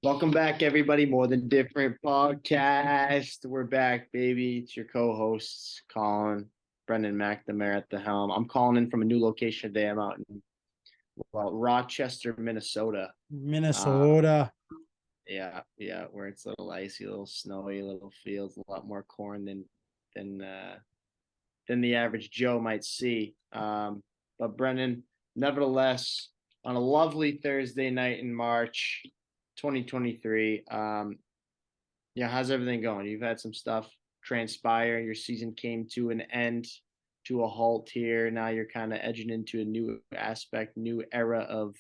Welcome back, everybody. More Than Different podcast. We're back, baby. It's your co-hosts, Colin, Brendan McNamara at the helm. I'm calling in from a new location today. I'm out in Rochester, Minnesota. Uh, Minnesota. yeah, where it's a little icy, a little snowy, little fields, a lot more corn than uh, than the average Joe might see. But Brendan, nevertheless, on a lovely Thursday night in March 2023, yeah, how's everything going? You've had some stuff transpire. Your season came to an end, to a halt here. Now you're kind of edging into a new aspect, new era of,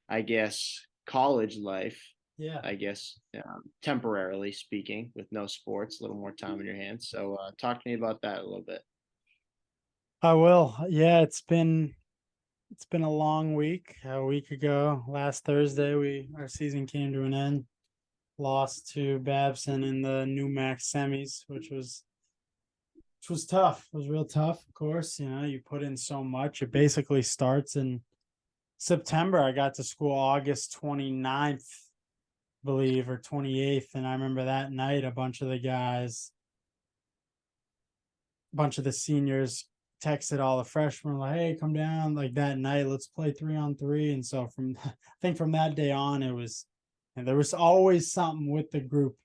I guess, college life. Yeah, I guess, temporarily speaking, with no sports, a little more time in your hands. So, talk to me about that a little bit. I will. Yeah, it's been a long week. A week ago, last Thursday, our season came to an end. Lost to Babson in the Mac semis, which was tough. It was real tough, of course. You put in so much. It basically starts in September. I got to school August 29th, believe, or 28th. And I remember that night a bunch of the seniors texted all the freshmen like, "Hey, come down like that night. Let's play 3-on-3." And so I think from that day on, and there was always something with the group.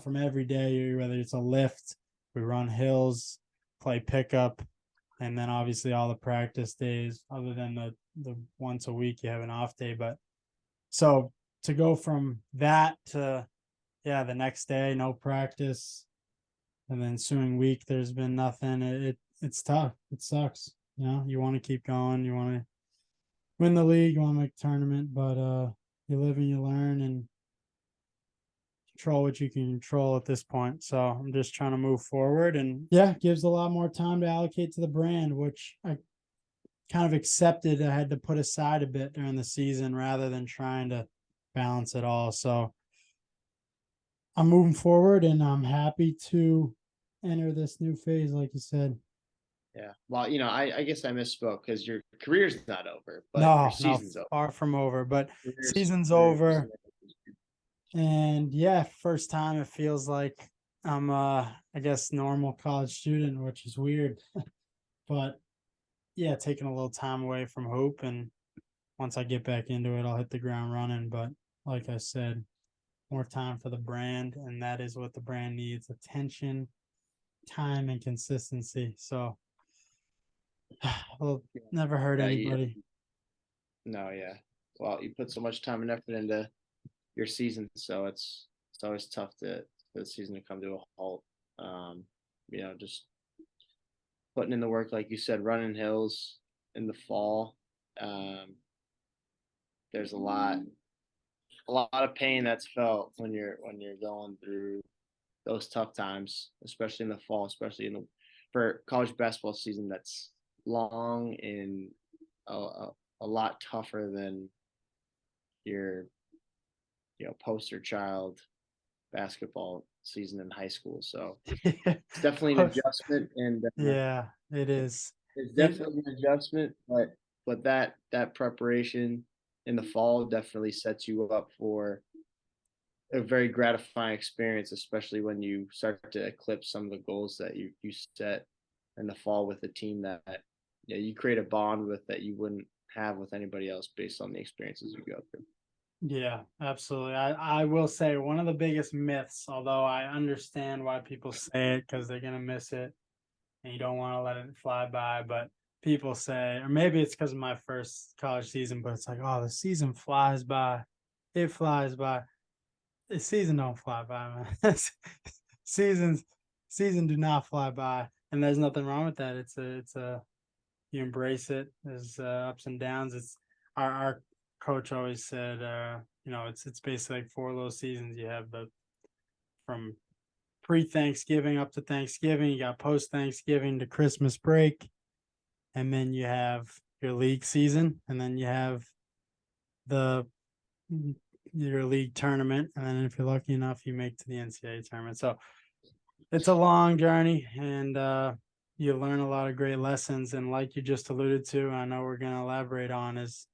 From every day, whether it's a lift, we run hills, play pickup, and then obviously all the practice days. Other than the once a week, you have an off day. But so to go from that to the next day, no practice, and then ensuing week there's been nothing. It's tough. It sucks. You want to keep going, you want to win the league, you want to make a tournament, but you live and you learn and control what you can control at this point. So I'm just trying to move forward, and it gives a lot more time to allocate to the brand, which I kind of accepted I had to put aside a bit during the season rather than trying to balance it all. So I'm moving forward and I'm happy to enter this new phase, like you said. Yeah. Well, I guess I misspoke because your career's not over, but your No, no, season's over. far from over, but Career's, season's career's over. And first time it feels like I'm I guess normal college student, which is weird. But taking a little time away from hoop, and once I get back into it, I'll hit the ground running. But like I said, more time for the brand, and that is what the brand needs: attention, time, and consistency. So will never hurt yeah, anybody. no, yeah. Well, you put so much time and effort into your season, so it's always tough for the season to come to a halt. Um, just putting in the work, like you said, running hills in the fall. Um, there's a lot of pain that's felt when you're going through those tough times, especially in the fall, especially in the for college basketball season that's long and a lot tougher than your poster child basketball season in high school. So it's definitely an adjustment, and Yeah, it is. it's It definitely an adjustment. But that preparation in the fall definitely sets you up for a very gratifying experience, especially when you start to eclipse some of the goals that you set in the fall with a team that you create a bond with that you wouldn't have with anybody else based on the experiences you go through. Yeah, absolutely. I will say one of the biggest myths, although I understand why people say it because they're gonna miss it and you don't want to let it fly by, but people say, or maybe it's because of my first college season, but it's like, oh, the season flies by. It flies by. The season don't fly by, man. Seasons season do not fly by. And there's nothing wrong with that. It's a you embrace it. There's ups and downs. It's our coach always said, it's basically like four little seasons. You have the from pre-Thanksgiving up to Thanksgiving. You got post-Thanksgiving to Christmas break, and then you have your league season, and then you have the your league tournament, and then if you're lucky enough, you make to the NCAA tournament. So it's a long journey, and you learn a lot of great lessons. And like you just alluded to, I know we're going to elaborate on is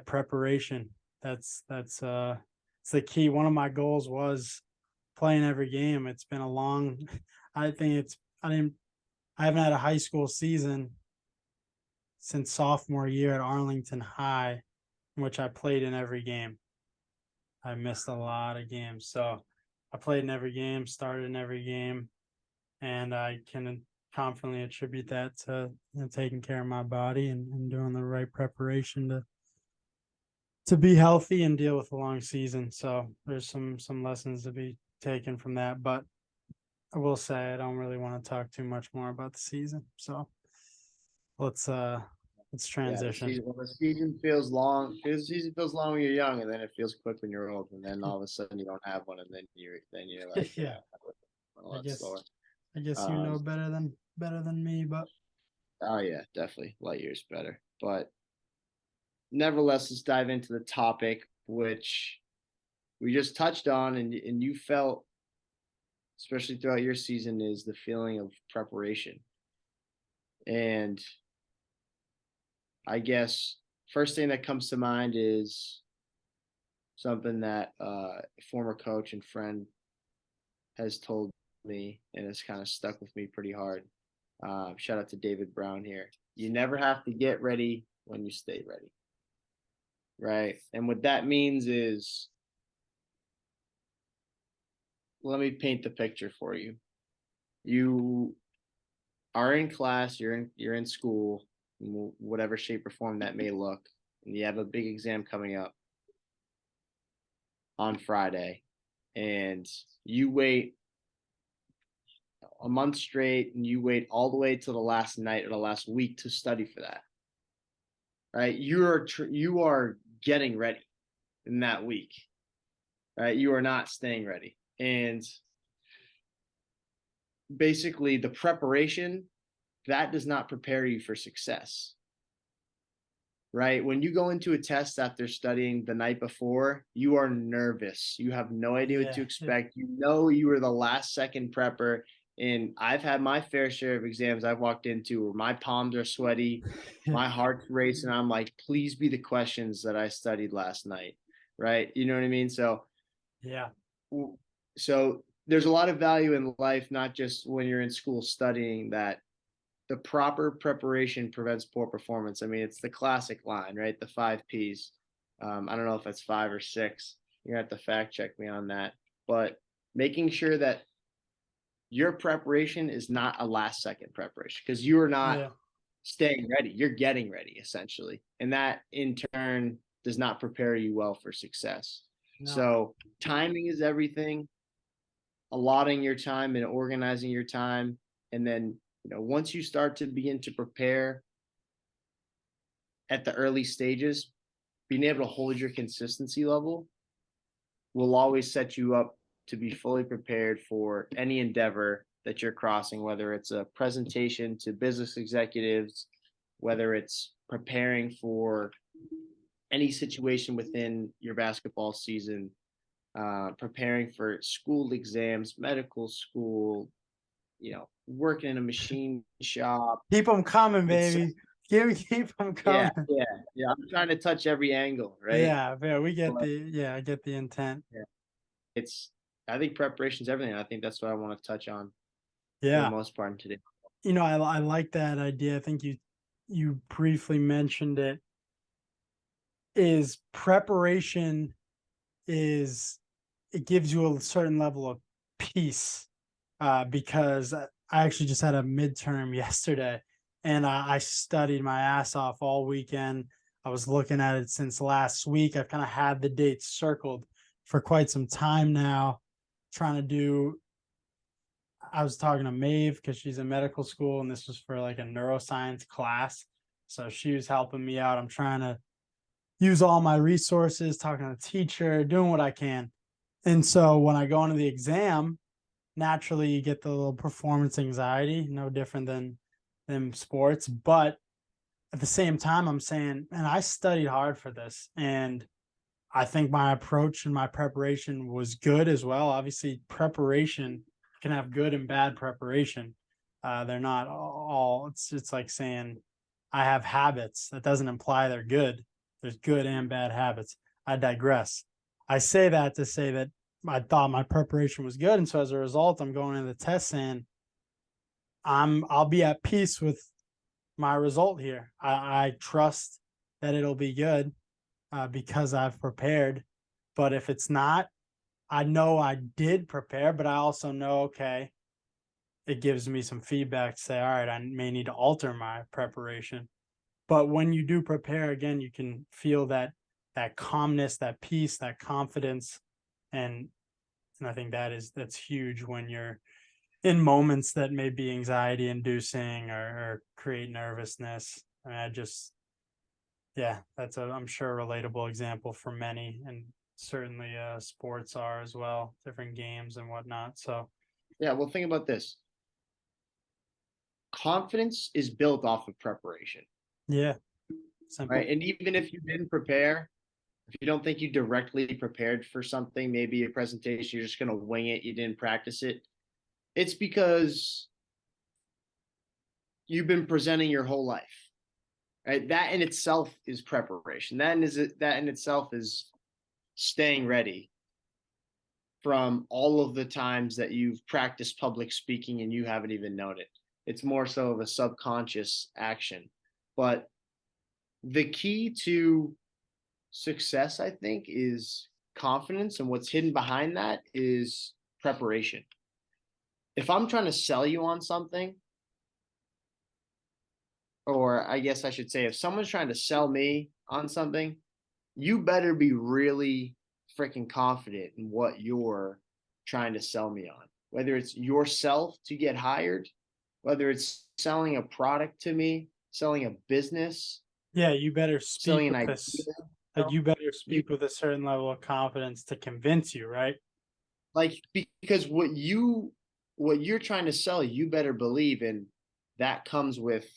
preparation. That's it's it's the key. One of my goals was playing every game. It's been a long, I think I haven't had a high school season since sophomore year at Arlington High, in which I played in every game. I missed a lot of games. So I played in every game, started in every game, and I can confidently attribute that to taking care of my body and doing the right preparation to be healthy and deal with a long season. So there's some lessons to be taken from that. But I will say I don't really want to talk too much more about the season. So let's Yeah, transition. the season feels long. The season feels long when you're young, and then it feels quick when you're old, and then all of a sudden you don't have one, and then you're like, Yeah, a I lot guess slower. I guess you Um, know better than me, but oh yeah, definitely light years better. But nevertheless, let's dive into the topic, which we just touched on, and you felt, especially throughout your season, is the feeling of preparation. And I guess first thing that comes to mind is something that a former coach and friend has told me, and it's kind of stuck with me pretty hard. Shout out to David Brown here. You never have to get ready when you stay ready, right? And what that means is, let me paint the picture for you. You are in class, you're in school, in whatever shape or form that may look, and you have a big exam coming up on Friday, and you wait a month straight, and you wait all the way to the last night or the last week to study for that. Right? You are getting ready in that week. Right? You are not staying ready, and basically the preparation that does not prepare you for success. Right? When you go into a test after studying the night before, you are nervous. You have no idea what to yeah, expect. You know you were the last second prepper. And I've had my fair share of exams I've walked into where my palms are sweaty, yeah, my heart's racing. I'm like, please be the questions that I studied last night. Right? You know what I mean? yeah, So there's a lot of value in life, not just when you're in school studying, that the proper preparation prevents poor performance. I mean, it's the classic line, right? The 5 Ps. I don't know if that's 5 or 6. You're gonna have to fact check me on that. But making sure that your preparation is not a last second preparation, because you are not yeah. staying ready. You're getting ready essentially. And that in turn does not prepare you well for success. No, So timing is everything, allotting your time and organizing your time. And then, once you start to begin to prepare at the early stages, being able to hold your consistency level will always set you up to be fully prepared for any endeavor that you're crossing, whether it's a presentation to business executives, whether it's preparing for any situation within your basketball season, preparing for school exams, medical school, working in a machine shop. keep them coming, It's baby. Keep them yeah, coming. yeah, yeah. I'm trying to touch every angle, right? Yeah, we get But I get the intent. yeah, it's I think preparation is everything. I think that's what I want to touch on for the Yeah, most part today. I like that idea. I think you briefly mentioned it. Is preparation is it gives you a certain level of peace, because I actually just had a midterm yesterday, and I studied my ass off all weekend. I was looking at it since last week. I've kind of had the dates circled for quite some time now, trying to do. I was talking to Maeve because she's in medical school, and this was for like a neuroscience class. So she was helping me out. I'm trying to use all my resources, talking to the teacher, doing what I can. And so when I go into the exam, naturally you get the little performance anxiety, no different than sports. But at the same time, I'm saying, and I studied hard for this, and I think my approach and my preparation was good as well. Obviously, preparation can have good and bad preparation. They're not all. It's like saying I have habits. That doesn't imply they're good. There's good and bad habits. I digress. I say that to say that I thought my preparation was good, and so as a result, I'm going into the test saying I'll be at peace with my result here. I trust that it'll be good because I've prepared. But if it's not, I know I did prepare, but I also know, okay, it gives me some feedback to say, all right, I may need to alter my preparation. But when you do prepare, again, you can feel that calmness, that peace, that confidence, and I think that's huge when you're in moments that may be anxiety inducing or create nervousness. I mean, yeah, that's I'm sure a relatable example for many, and certainly sports are as well, different games and whatnot. So Yeah, well, think about this. Confidence is built off of preparation, yeah, simple. right? And even if you didn't prepare, if you don't think you directly prepared for something, maybe a presentation, you're just going to wing it, you didn't practice it. It's because you've been presenting your whole life, right? That in itself is preparation. That in itself is staying ready from all of the times that you've practiced public speaking and you haven't even known it. It's more so of a subconscious action. But the key to success, I think, is confidence. And what's hidden behind that is preparation. If I'm trying to sell you on something, or I guess I should say, if someone's trying to sell me on something, you better be really freaking confident in what you're trying to sell me on. Whether it's yourself to get hired, whether it's selling a product to me, selling a business, Yeah, you better speak selling an with idea. this. Like you better speak with a certain level of confidence to convince you, right? Like because what you're trying to sell, you better believe in. That comes with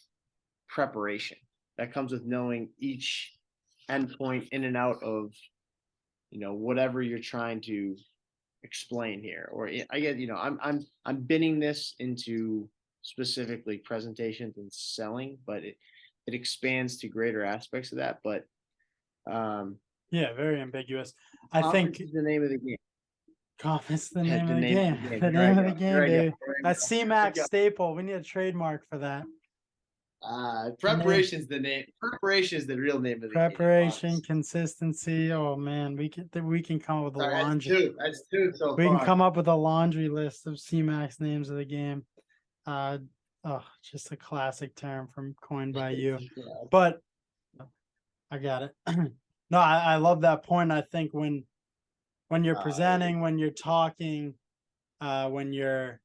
preparation. That comes with knowing each endpoint in and out of whatever you're trying to explain here. Or I get I'm binning this into specifically presentations and selling, but it expands to greater aspects of that. But Yeah, very ambiguous. I confidence think is the name of the game. confidence is the name The of the name of game. the game. The Here I name of go. the Here game, I go. baby. Here I That's go. Here we Cmac go. staple. We need a trademark for that. The name. Preparation's the name. Preparation is the real name of the game. Preparation, Honestly. consistency. Oh man, we can come up with a Sorry, that's laundry. two. That's two so We can far. come up with a laundry list of CMAX names of the game. Uh, oh, just a classic term from coined by you. Yeah. But I got it. No, I love that point. I think when you're presenting, when you're talking, when your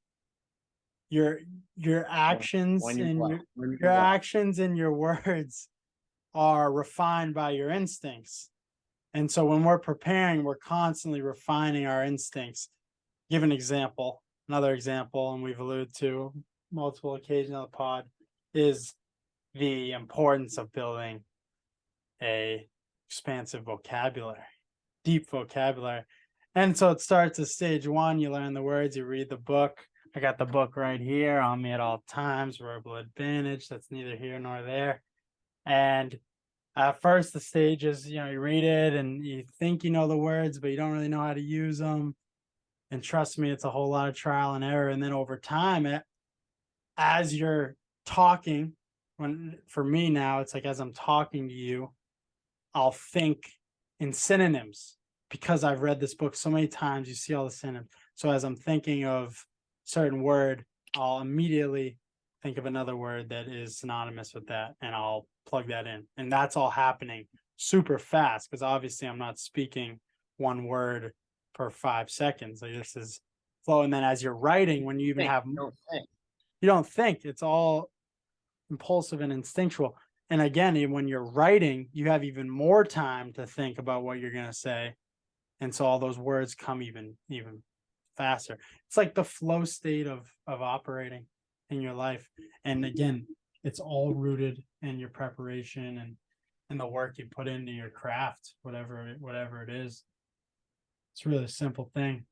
your actions When you're and what? When your you're what? actions and your words are refined by your instincts. And so when we're preparing, we're constantly refining our instincts. Give an example, another example, and we've alluded to multiple occasions on the pod, is the importance of building a expansive vocabulary, deep vocabulary. And so it starts at stage one. You learn the words, you read the book. I got the book right here on me at all times, verbal advantage. That's neither here nor there. And at first, the stage is, you read it and you think you know the words, but you don't really know how to use them. And trust me, it's a whole lot of trial and error. And then over time, as you're talking, for me now, it's like as I'm talking to you, I'll think in synonyms because I've read this book so many times. You see all the synonyms. So as I'm thinking of certain word, I'll immediately think of another word that is synonymous with that, and I'll plug that in. And that's all happening super fast because obviously I'm not speaking one word per 5 seconds. Like this is flow. And then as you're writing, when you even have, you don't think, it's all impulsive and instinctual. And again, when you're writing, you have even more time to think about what you're going to say. And so all those words come even faster. It's like the flow state of operating in your life. And again, it's all rooted in your preparation and the work you put into your craft, whatever it is. It's really a simple thing.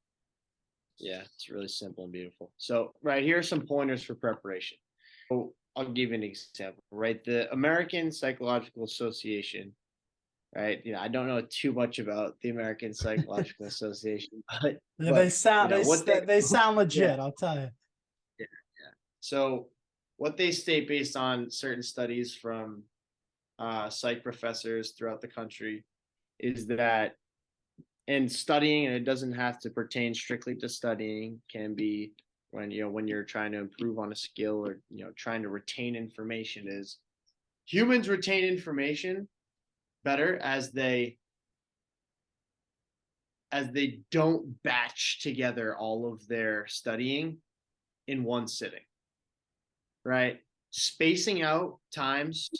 Yeah, it's really simple and beautiful. So, right here are some pointers for preparation. So, I'll give you an example. Right, the American Psychological Association right? I don't know too much about the American Psychological Association, but Yeah, they you sound know what they they sound yeah, legit. I'll tell you. yeah, yeah. So what they state based on certain studies from psych professors throughout the country is that in studying, and it doesn't have to pertain strictly to studying, can be when you're trying to improve on a skill or trying to retain information, is humans retain information better as they don't batch together all of their studying in one sitting, right? Spacing out times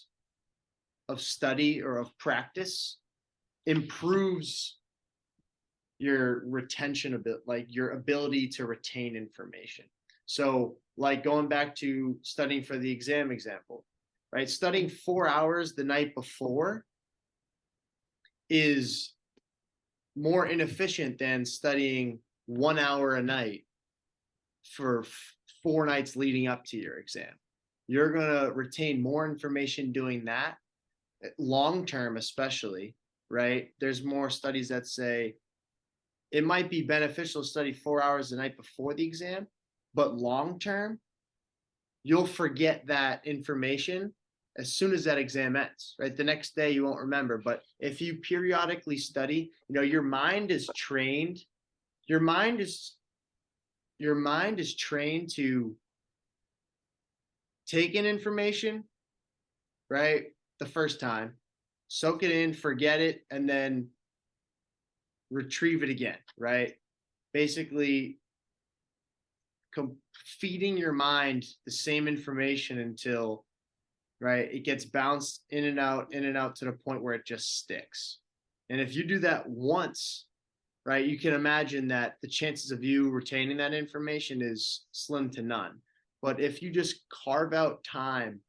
of study or of practice improves your retention a bit, like your ability to retain information. So, like going back to studying for the exam example, right? Studying 4 hours the night before is more inefficient than studying 1 hour a night for 4 nights leading up to your exam. You're going to retain more information doing that long term, especially, right? There's more studies that say it might be beneficial to study 4 hours the night before the exam, but long term, you'll forget that information as soon as that exam ends, right? The next day you won't remember. But if you periodically study, your mind is trained. Your mind is trained to take in information, right? The first time, soak it in, forget it, and then retrieve it again, right? Basically, feeding your mind the same information until, right, it gets bounced in and out to the point where it just sticks. And if you do that once, right, you can imagine that the chances of you retaining that information is slim to none. But if you just carve out time,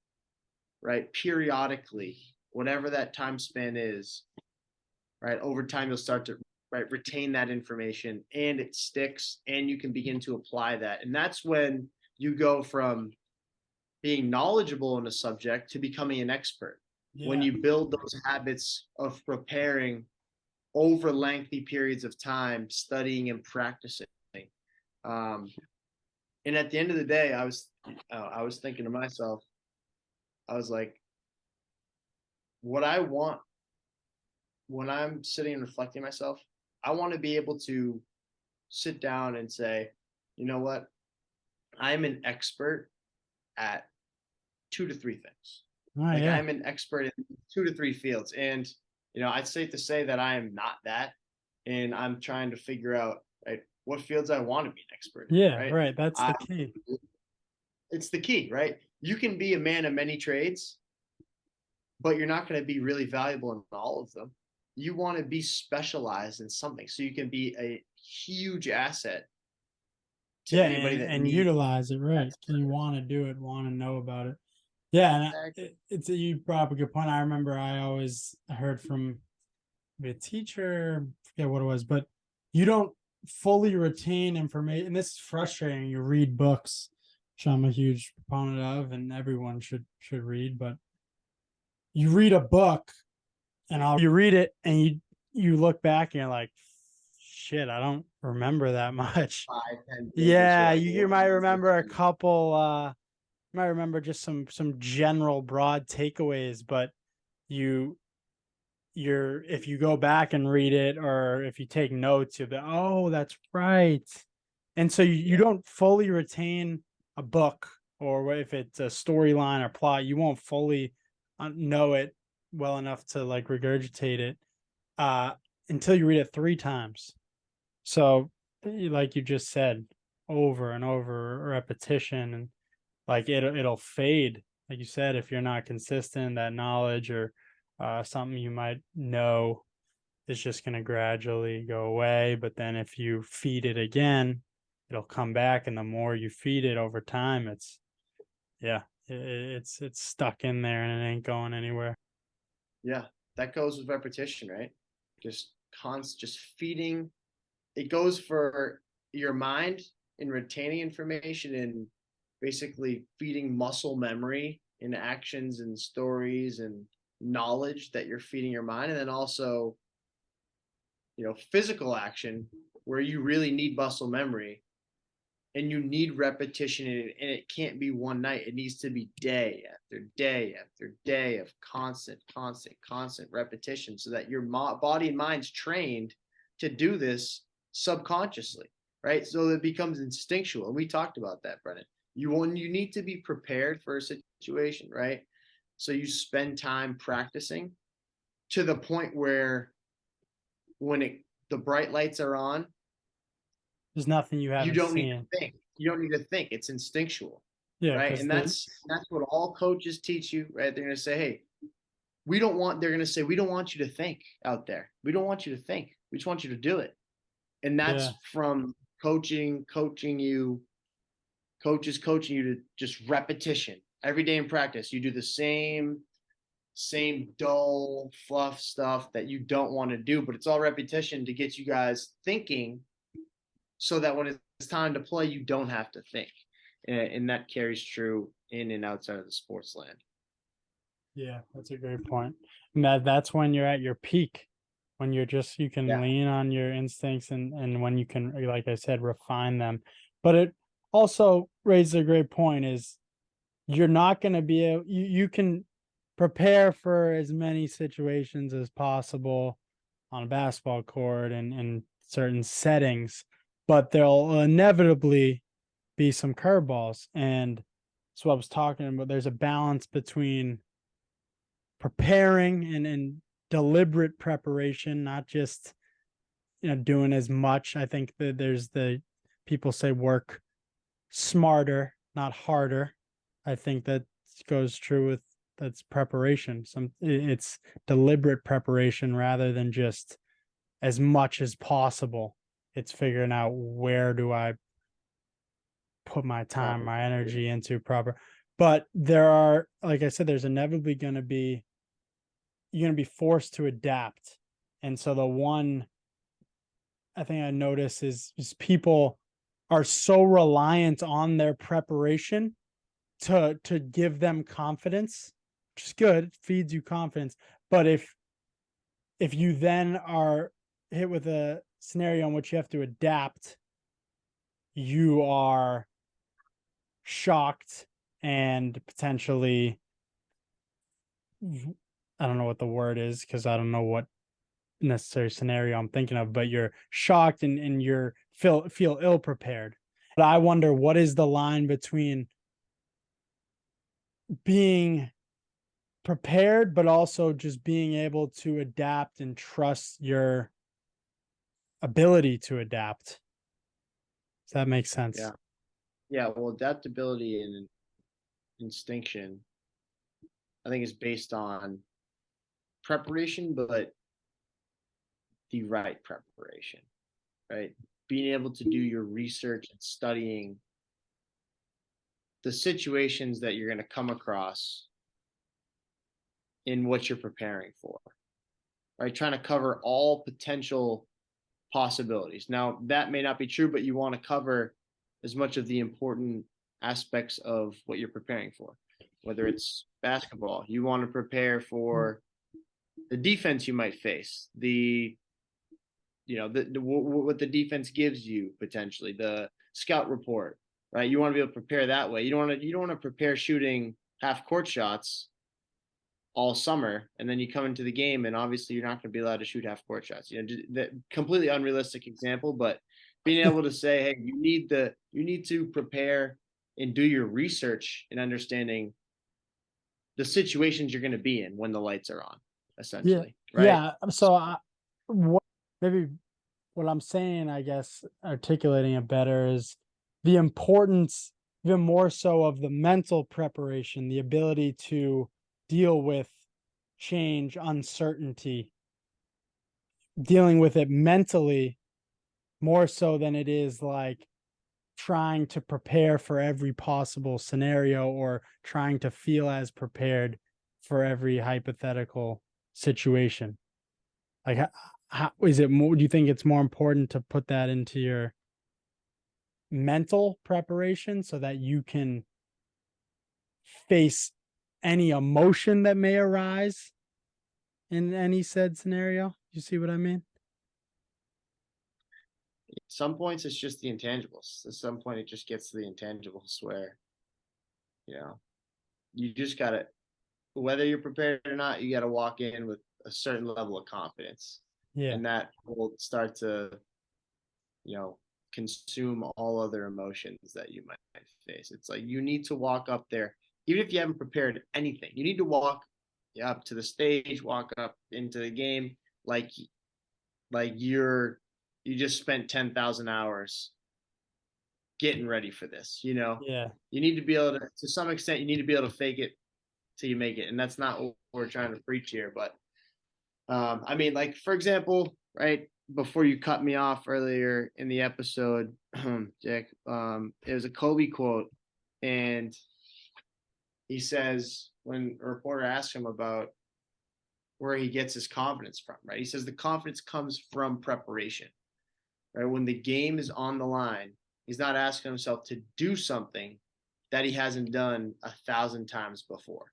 right, periodically, whatever that time span is, right, over time you'll start to, right, retain that information, and it sticks, and you can begin to apply that. And that's when you go from being knowledgeable in a subject to becoming an expert. When Yeah. you build those habits of preparing over lengthy periods of time, studying and practicing. Um, and at the end of the day, I was thinking to myself, I was like, what I want when I'm sitting and reflecting myself, I want to be able to sit down and say, you know what, I'm an expert at 2 to 3 things. Oh Like, yeah. I'm an expert in 2 to 3 fields. And, I'd say to say that I am not that. And I'm trying to figure out, right, what fields I want to be an expert in, Yeah, right? right. That's I, the key. it's the key, right? You can be a man of many trades, but you're not going to be really valuable in all of them. You want to be specialized in something so you can be a huge asset to Yeah, anybody that and needs utilize it right. You want to do it, want to know about it. Yeah, and that. it's you brought up a good point. I remember I always heard from a teacher, forget what it was, but you don't fully retain information. And this is frustrating. You read books, which I'm a huge proponent of, and everyone should read. But you read a book, and you read it, and you look back, and you're like, shit, I don't remember that much. 5, 10 pages. You're Yeah, like, you what? might remember a couple. You might remember just some general broad takeaways, but you if you go back and read it, or if you take notes, you'll be, oh, that's right. And so you Yeah, don't fully retain a book, or if it's a storyline or plot, you won't fully know it well enough to like regurgitate it uh until you read it 3 times. So like you just said, over and over repetition, and like it'll fade, like you said, if you're not consistent. That knowledge or something you might know is just going to gradually go away. But then if you feed it again, it'll come back, and the more you feed it over time, yeah, it's stuck in there, and it ain't going anywhere. yeah. That goes with repetition, right? Just feeding. It goes for your mind in retaining information and basically feeding muscle memory in actions and stories and knowledge that you're feeding your mind, and then also, physical action where you really need muscle memory and you need repetition, and it can't be one night. It needs to be day after day after day of constant repetition, so that your body and mind's trained to do this subconsciously, right? So it becomes instinctual. And we talked about that, Brennan. You need to be prepared for a situation, right? So you spend time practicing to the point where when the bright lights are on, There's nothing you you haven't don't need seen. to think. You don't need to think. It's instinctual, Yeah, right? because And that's what all coaches teach you, right? They're going to say, "Hey, they're going to say, we don't want you to think out there. We don't want you to think. We just want you to do it." And yeah, that's from coaching you, coaches coaching you to just repetition. Every day in practice, you do the same dull fluff stuff that you don't want to do, but it's all repetition to get you guys thinking, so that when it's time to play, you don't have to think. And that carries true in and outside of the sports land. yeah, that's a great point. And that's when you're at your peak, when you can Yeah. lean on your instincts, and when you can, like I said, refine them. But it also raises a great point, is you're not going to be able, you can prepare for as many situations as possible on a basketball court and in certain settings, but there'll inevitably be some curveballs. And so I was talking about, there's a balance between preparing and deliberate preparation, not just doing as much. I think that there's the people say work smarter, not harder. I think that goes true with that's preparation. It's deliberate preparation rather than just as much as possible. It's figuring out, where do I put my time, my energy into proper. But there are, like I said, there's inevitably going to be, you're going to be forced to adapt. And so the one I think I notice is people are so reliant on their preparation to give them confidence, which is good, it feeds you confidence. But if you then are hit with a scenario in which you have to adapt, you are shocked and potentially, I don't know what the word is because I don't know what necessary scenario I'm thinking of, but you're shocked and you're feel ill prepared. But I wonder, what is the line between being prepared but also just being able to adapt and trust your ability to adapt? Does that make sense? Yeah. Yeah. Well, adaptability and instinction, I think, is based on preparation, but the right preparation, right? Being able to do your research and studying the situations that you're going to come across in what you're preparing for, right? Trying to cover all potential possibilities. Now, that may not be true, but you want to cover as much of the important aspects of what you're preparing for. Whether it's basketball, you want to prepare for the defense you might face, what the defense gives you potentially, the scout report, right? You want to be able to prepare that way. You don't want to prepare shooting half court shots all summer, and then you come into the game and obviously you're not going to be allowed to shoot half court shots. That completely unrealistic example, but being able to say, hey, you need to prepare and do your research and understanding the situations you're going to be in when the lights are on, Yeah. essentially, right? Yeah. So maybe what I'm saying, I guess, articulating it better, is the importance, even more so, of the mental preparation, the ability to deal with change, uncertainty, dealing with it mentally more so than it is like trying to prepare for every possible scenario or trying to feel as prepared for every hypothetical situation. Like, how is it more, do you think it's more important to put that into your mental preparation so that you can face any emotion that may arise in any said scenario. You see what I mean? At some points, it's just the intangibles. At some point, it just gets to the intangibles where, you know, you just got to, whether you're prepared or not, you got to walk in with a certain level of confidence. Yeah. And that will start to, you know, consume all other emotions that you might face. It's like you need to walk up there, even if you haven't prepared anything. You need to walk up to the stage, walk up into the game like you just spent 10,000 hours getting ready for this. Yeah. You need to be able to some extent, you need to be able to fake it till you make it, and that's not what we're trying to preach here. But I mean, like for example, right before you cut me off earlier in the episode, Jack, it was a Kobe quote, and he says when a reporter asked him about where he gets his confidence from, right? He says the confidence comes from preparation, right? When the game is on the line, he's not asking himself to do something that he hasn't done 1,000 times before.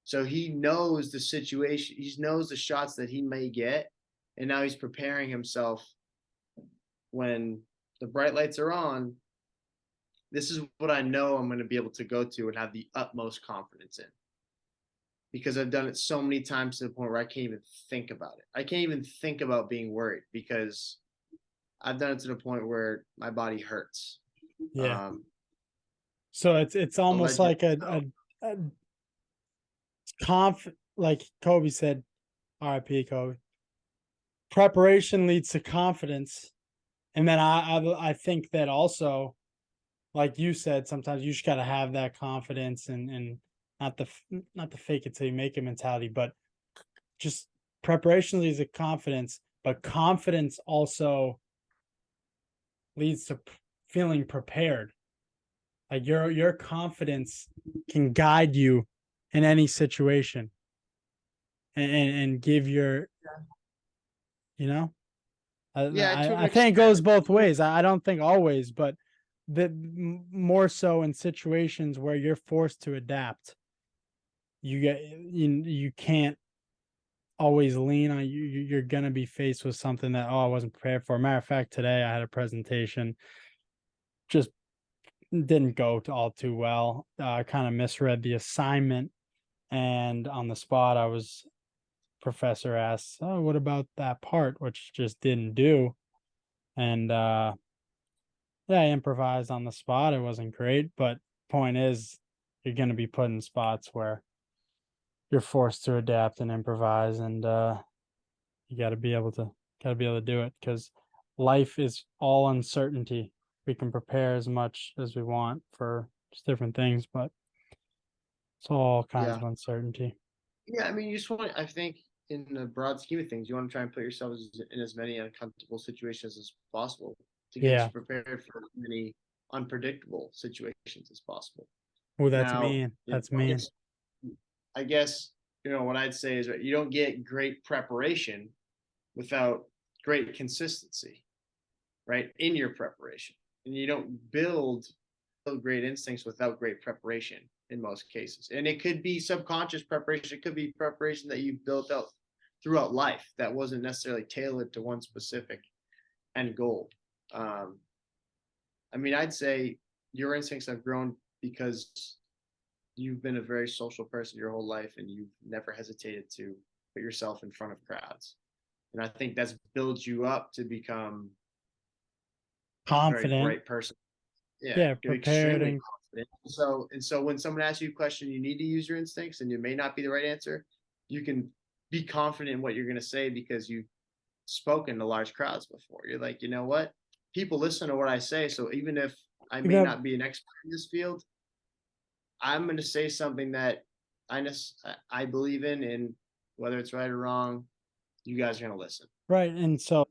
So he knows the situation, he knows the shots that he may get, and now he's preparing himself when the bright lights are on. This is what I know I'm going to be able to go to and have the utmost confidence in, because I've done it so many times to the point where I can't even think about it. I can't even think about being worried because I've done it to the point where my body hurts. Yeah. Um, So it's almost allegedly, like a like Kobe said, RIP Kobe. Preparation leads to confidence. And then I think that also, like you said, sometimes you just gotta have that confidence and not the fake it till you make it mentality, but just preparation leads to confidence, but confidence also leads to feeling prepared. Like your confidence can guide you in any situation and give your, you know, yeah, to an I think it goes extent. both ways. I don't think always, but more so in situations where you're forced to adapt. You can't always lean on you. You're gonna be faced with something that, oh, I wasn't prepared for. Matter of fact, today I had a presentation, just didn't go to all too well. I kind of misread the assignment, and on the spot, professor asked, "Oh, what about that part?" Which just didn't do, and yeah, I improvised on the spot. It wasn't great, but point is, you're going to be put in spots where you're forced to adapt and improvise, and you got to be able to do it because life is all uncertainty. We can prepare as much as we want for just different things, but it's all kinds Yeah. of uncertainty. Yeah, I mean, you just want, I think, in the broad scheme of things, you want to try and put yourself in as many uncomfortable situations as possible to get Yeah. you prepared for as many unpredictable situations as possible. Oh, that's Now, mean. That's mean. I guess, what I'd say is, right, you don't get great preparation without great consistency, right, in your preparation. And you don't build great instincts without great preparation in most cases. And it could be subconscious preparation, it could be preparation that you built out throughout life that wasn't necessarily tailored to one specific end goal. Um, I mean, I'd say your instincts have grown because you've been a very social person your whole life and you've never hesitated to put yourself in front of crowds. And I think that's built you up to become a very Confident. bright person. Yeah, Yeah, you're prepared extremely and confident. So when someone asks you a question, you need to use your instincts, and it may not be the right answer. You can be confident in what you're going to say because you've spoken to large crowds before. You're like, you know what? People listen to what I say. So even if I you may got not be an expert in this field, I'm going to say something that I believe in, and whether it's right or wrong, you guys are going to listen. right. And so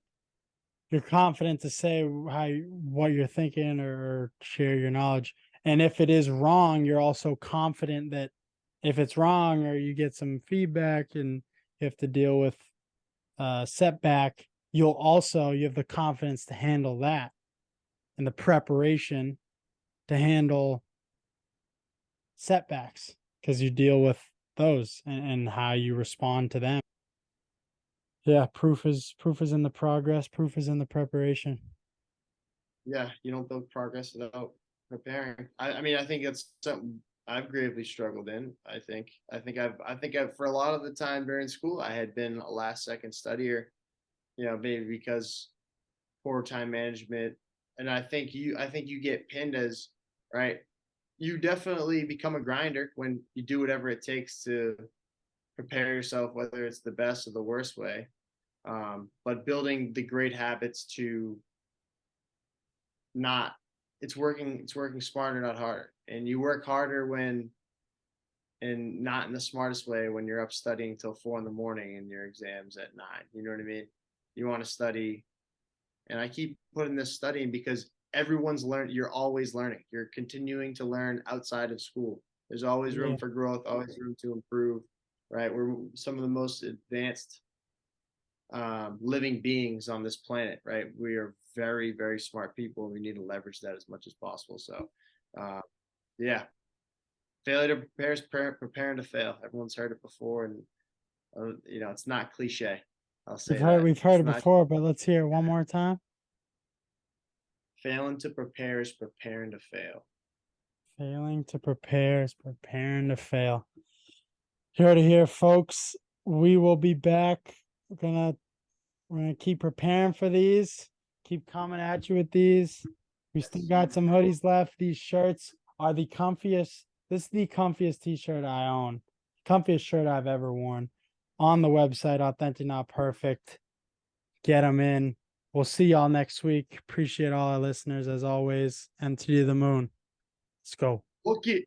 you're confident to say what you're thinking or share your knowledge. And if it is wrong, you're also confident that if it's wrong or you get some feedback and you have to deal with setback, you have the confidence to handle that and the preparation to handle setbacks because you deal with those and how you respond to them. Yeah, proof is in the progress, proof is in the preparation. Yeah, you don't build progress without preparing. I mean, I think it's something I've gravely struggled in. I think I've for a lot of the time during school, I had been a last second studier, maybe because poor time management. And I think you get pinned as, right. You definitely become a grinder when you do whatever it takes to prepare yourself, whether it's the best or the worst way. But building the great habits to not it's working smarter, not harder. And you work harder when and not in the smartest way when you're up studying till 4 in the morning and your exams at 9. You know what I mean? You want to study. And I keep putting this studying because everyone's learning. You're always learning. You're continuing to learn outside of school. There's always room Yeah. for growth, always room to improve, right? We're some of the most advanced living beings on this planet, right? We are very, very smart people, and we need to leverage that as much as possible. So, uh, yeah, failure to prepare is preparing to fail. Everyone's heard it before, and it's not cliche. I'll say that We've heard it's it not. before, but let's hear it one more time. Failing to prepare is preparing to fail. Failing to prepare is preparing to fail. Here to hear, folks. We will be back. We're gonna keep preparing for these. Keep coming at you with these. We still got some hoodies left. These shirts are the comfiest. This is the comfiest t-shirt I own. Comfiest shirt I've ever worn. On the website, Authentic Not Perfect. Get them in. We'll see y'all next week. Appreciate all our listeners as always. And to the moon. Let's go. Okay.